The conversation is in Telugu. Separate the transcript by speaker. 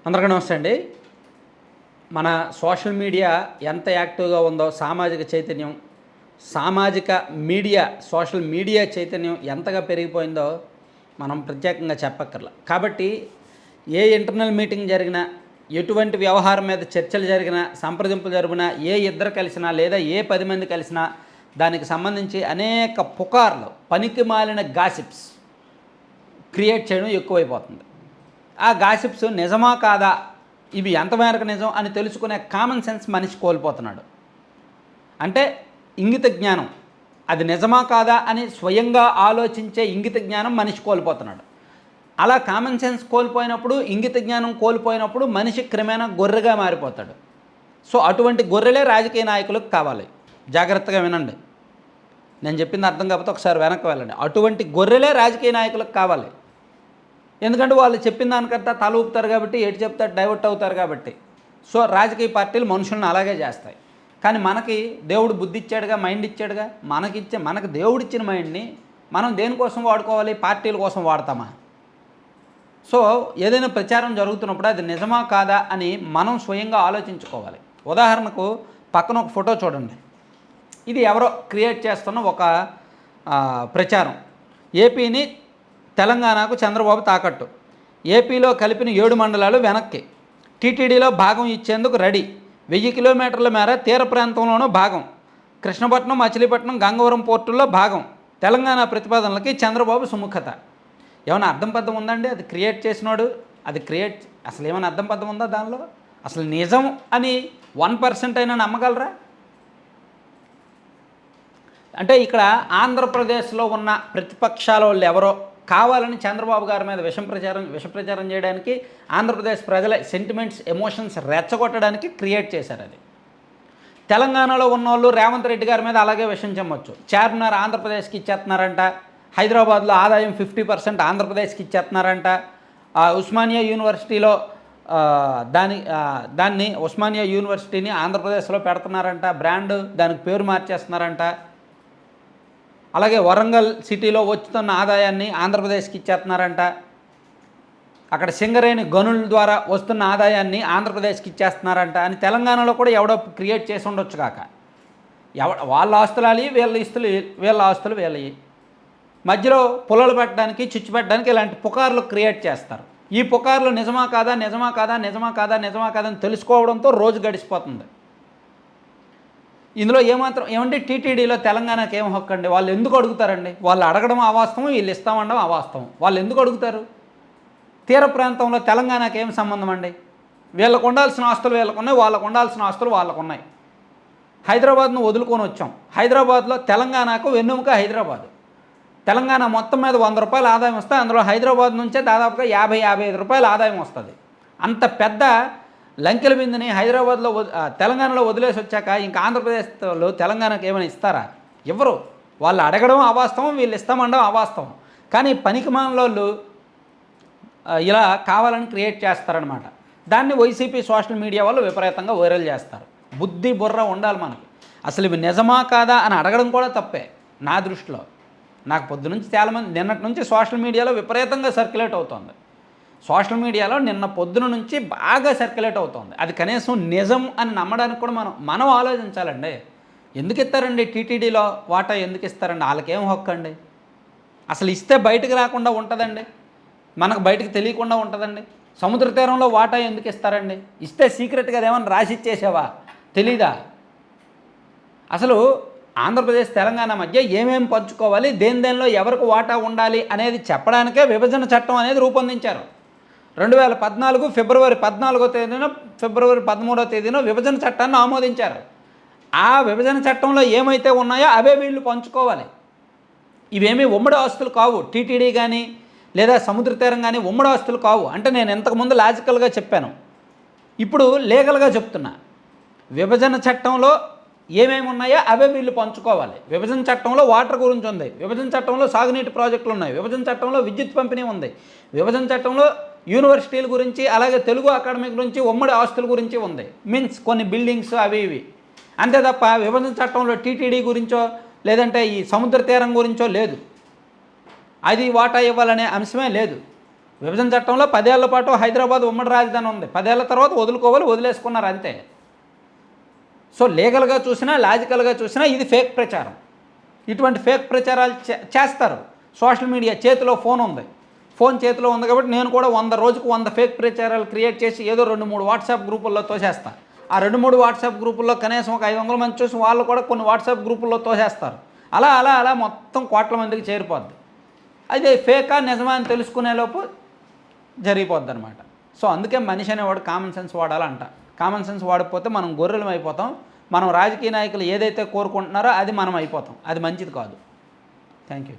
Speaker 1: అందరికీ నమస్తే అండి. మన సోషల్ మీడియా ఎంత యాక్టివ్గా ఉందో, సామాజిక మీడియా సోషల్ మీడియా చైతన్యం ఎంతగా పెరిగిపోయిందో మనం ప్రత్యేకంగా చెప్పక్కర్లా. కాబట్టి ఏ ఇంటర్నల్ మీటింగ్ జరిగినా, ఎటువంటి వ్యవహారం మీద చర్చలు జరిగినా, సంప్రదింపులు జరిగినా, ఏ ఇద్దరు కలిసినా లేదా ఏ 10 మంది కలిసినా దానికి సంబంధించి అనేక పుకార్లు, పనికిమాలిన గాసిప్స్ క్రియేట్ చేయడం ఎక్కువైపోతుంది. ఆ గాసిప్స్ నిజమా కాదా, ఇవి ఎంతమేరకు నిజం అని తెలుసుకునే కామన్ సెన్స్ మనిషి కోల్పోతున్నాడు. అంటే ఇంగిత జ్ఞానం, అది నిజమా కాదా అని స్వయంగా ఆలోచించే ఇంగిత జ్ఞానం మనిషి కోల్పోతున్నాడు. అలా కామన్ సెన్స్ కోల్పోయినప్పుడు, ఇంగిత జ్ఞానం కోల్పోయినప్పుడు మనిషి క్రమేణా గొర్రెగా మారిపోతాడు. సో అటువంటి గొర్రెలే రాజకీయ నాయకులకు కావాలి. జాగ్రత్తగా వినండి, నేను చెప్పింది అర్థం కాకపోతే ఒకసారి వెనక్కి వెళ్ళండి. అటువంటి గొర్రెలే రాజకీయ నాయకులకు కావాలి. ఎందుకంటే వాళ్ళు చెప్పిన దానికంతా తల ఊపుతారు కాబట్టి, ఎటు చెప్తారు డైవర్ట్ అవుతారు కాబట్టి. సో రాజకీయ పార్టీలు మనుషులను అలాగే చేస్తాయి. కానీ మనకి దేవుడు బుద్ధి ఇచ్చాడుగా, మైండ్ ఇచ్చాడుగా. మనకు దేవుడిచ్చిన మైండ్ని మనం దేనికోసం వాడుకోవాలి? పార్టీల కోసం వాడతామా? సో ఏదైనా ప్రచారం జరుగుతున్నప్పుడు అది నిజమా కాదా అని మనం స్వయంగా ఆలోచించుకోవాలి. ఉదాహరణకు పక్కన ఒక ఫోటో చూడండి. ఇది ఎవరో క్రియేట్ చేస్తున్న ఒక ప్రచారం. ఏపీని తెలంగాణకు చంద్రబాబు తాకట్టు, ఏపీలో కలిపిన 7 మండలాలు వెనక్కి, టీటీడీలో భాగం ఇచ్చేందుకు రెడీ, 1000 కిలోమీటర్ల మేర తీర ప్రాంతంలోనూ భాగం, కృష్ణపట్నం, మచిలీపట్నం, గంగవరం పోర్టుల్లో భాగం, తెలంగాణ ప్రతిపాదనలకి చంద్రబాబు సుముఖత. ఏమైనా అర్థం పద్ధం ఉందండి? అది క్రియేట్ చేసినాడు, అసలు ఏమైనా అర్థం పద్ధం ఉందా దానిలో? అసలు నిజం అని 1% అయినా నమ్మగలరా? అంటే ఇక్కడ ఆంధ్రప్రదేశ్లో ఉన్న ప్రతిపక్షాల వాళ్ళు ఎవరో కావాలని చంద్రబాబు గారి మీద విషప్రచారం చేయడానికి, ఆంధ్రప్రదేశ్ ప్రజల సెంటిమెంట్స్, ఎమోషన్స్ రెచ్చగొట్టడానికి క్రియేట్ చేశారు. అది తెలంగాణలో ఉన్నవాళ్ళు రేవంత్ రెడ్డి గారి మీద అలాగే విషం చెమ్మొచ్చు. చార్మినార్ ఆంధ్రప్రదేశ్కి ఇచ్చేస్తున్నారంట, హైదరాబాద్లో ఆదాయం 50% ఆంధ్రప్రదేశ్కి ఇచ్చేస్తున్నారంట, ఉస్మానియా యూనివర్సిటీలో దాన్ని ఉస్మానియా యూనివర్సిటీని ఆంధ్రప్రదేశ్లో పెడుతున్నారంట, బ్రాండ్ దానికి పేరు మార్చేస్తున్నారంట. అలాగే వరంగల్ సిటీలో వస్తున్న ఆదాయాన్ని ఆంధ్రప్రదేశ్కి ఇచ్చేస్తున్నారంట, అక్కడ సింగరేణి గనుల ద్వారా వస్తున్న ఆదాయాన్ని ఆంధ్రప్రదేశ్కి ఇచ్చేస్తున్నారంట అని తెలంగాణలో కూడా ఎవడో క్రియేట్ చేసి ఉండొచ్చు కాక. వాళ్ళ ఆస్తులు అవి, వీళ్ళ ఆస్తులు వీళ్ళవి, మధ్యలో పుల్లలు పెట్టడానికి, చిచ్చు పెట్టడానికి ఇలాంటి పుకార్లు క్రియేట్ చేస్తారు. ఈ పుకార్లు నిజమా కాదా అని తెలుసుకోవడంతో రోజు గడిచిపోతుంది. ఇందులో ఏమంటే టీటీడీలో తెలంగాణకి ఏం హక్కు అండి? వాళ్ళు ఎందుకు అడుగుతారండి? వాళ్ళు అడగడం అవాస్తవం, వీళ్ళు ఇస్తామనడం అవాస్తవం. వాళ్ళు ఎందుకు అడుగుతారు? తీర ప్రాంతంలో తెలంగాణకి ఏం సంబంధం అండి? వీళ్ళకు ఉండాల్సిన ఆస్తులు వీళ్ళకున్నాయి, వాళ్ళకు ఉండాల్సిన ఆస్తులు వాళ్ళకున్నాయి. హైదరాబాద్ను వదులుకొని వచ్చాం. హైదరాబాద్లో తెలంగాణకు వెన్నెముక హైదరాబాద్. తెలంగాణ మొత్తం మీద 100 రూపాయలు ఆదాయం వస్తే అందులో హైదరాబాద్ నుంచే దాదాపుగా 50-55 రూపాయలు ఆదాయం వస్తుంది. అంత పెద్ద లంకెల బిందుని హైదరాబాద్లో తెలంగాణలో వదిలేసి వచ్చాక ఇంకా ఆంధ్రప్రదేశ్లో తెలంగాణకు ఏమైనా ఇస్తారా? ఇవ్వరు. వాళ్ళు అడగడం అవాస్తవం, వీళ్ళు ఇస్తామండడం అవాస్తవం. కానీ పనికిమాలినోళ్ళు ఇలా కావాలని క్రియేట్ చేస్తారనమాట. దాన్ని వైసీపీ సోషల్ మీడియా వాళ్ళు విపరీతంగా వైరల్ చేస్తారు. బుద్ధి బుర్ర ఉండాలి మనకి. అసలు ఇవి నిజమా కాదా అని అడగడం కూడా తప్పే నా దృష్టిలో. నాకు పొద్దునుంచి చాలామంది నిన్నటి నుంచి సోషల్ మీడియాలో విపరీతంగా సర్క్యులేట్ అవుతుంది. సోషల్ మీడియాలో నిన్న పొద్దున నుంచి బాగా సర్క్యులేట్ అవుతుంది. అది కనీసం నిజం అని నమ్మడానికి కూడా మనం ఆలోచించాలండి. ఎందుకు ఇస్తారండి టీటీడీలో వాటా? ఎందుకు ఇస్తారండి? వాళ్ళకేం హక్కు అండి? అసలు ఇస్తే బయటకు రాకుండా ఉంటుందండి, మనకు బయటకు తెలియకుండా ఉంటుందండి. సముద్ర తీరంలో వాటా ఎందుకు ఇస్తారండి? ఇస్తే సీక్రెట్గా ఏమన్నా రాసి ఇచ్చేసావా? తెలీదా? అసలు ఆంధ్రప్రదేశ్ తెలంగాణ మధ్య ఏమేమి పంచుకోవాలి, దేనిలో ఎవరికి వాటా ఉండాలి అనేది చెప్పడానికే విభజన చట్టం అనేది రూపొందించారు. 2014 ఫిబ్రవరి 14వ తేదీన, ఫిబ్రవరి 13వ తేదీన విభజన చట్టాన్ని ఆమోదించారు. ఆ విభజన చట్టంలో ఏమైతే ఉన్నాయో అవే వీళ్ళు పంచుకోవాలి. ఇవేమీ ఉమ్మడి ఆస్తులు కావు. టీటీడీ కానీ లేదా సముద్ర తీరం కానీ ఉమ్మడి ఆస్తులు కావు. అంటే నేను ఇంతకుముందు లాజికల్గా చెప్పాను, ఇప్పుడు లీగల్గా చెప్తున్నా. విభజన చట్టంలో ఏమేమి ఉన్నాయో అవే వీళ్ళు పంచుకోవాలి. విభజన చట్టంలో వాటర్ గురించి ఉంది, విభజన చట్టంలో సాగునీటి ప్రాజెక్టులు ఉన్నాయి, విభజన చట్టంలో విద్యుత్ పంపిణీ ఉంది, విభజన చట్టంలో యూనివర్సిటీల గురించి, అలాగే తెలుగు అకాడమీ గురించి, ఉమ్మడి ఆస్తుల గురించి ఉంది. మీన్స్ కొన్ని బిల్డింగ్స్ అవి ఇవి. అంతే తప్ప విభజన చట్టంలో టీటీడీ గురించో లేదంటే ఈ సముద్ర తీరం గురించో లేదు. అది వాటా ఇవ్వాలనే అంశమే లేదు. విభజన చట్టంలో 10 ఏళ్ల పాటు హైదరాబాద్ ఉమ్మడి రాజధాని ఉంది, 10 ఏళ్ల తర్వాత వదిలేసుకున్నారు అంతే. సో లీగల్గా చూసినా లాజికల్గా చూసినా ఇది ఫేక్ ప్రచారం. ఇటువంటి ఫేక్ ప్రచారాలు చేస్తారు. సోషల్ మీడియా చేతిలో ఫోన్ చేతిలో ఉంది కాబట్టి నేను కూడా రోజుకు 100 ఫేక్ ప్రచారాలు క్రియేట్ చేసి ఏదో 2-3 వాట్సాప్ గ్రూపుల్లో తోసేస్తాను. ఆ 2-3 వాట్సాప్ గ్రూపుల్లో కనీసం ఒక 500 మంది చూసి వాళ్ళు కూడా కొన్ని వాట్సాప్ గ్రూపుల్లో తోసేస్తారు. అలా అలా అలా మొత్తం కోట్ల మందికి చేరిపోద్ది. అయితే ఫేకా నిజమా అని తెలుసుకునేలోపు జరిగిపోద్ది అనమాట. సో అందుకే మనిషి అనేవాడు కామన్ సెన్స్ వాడాలంట. కామన్ సెన్స్ వాడకపోతే మనం గొర్రెలం అయిపోతాం. మనం రాజకీయ నాయకులు ఏదైతే కోరుకుంటున్నారో అది మనం అయిపోతాం. అది మంచిది కాదు. Thank you.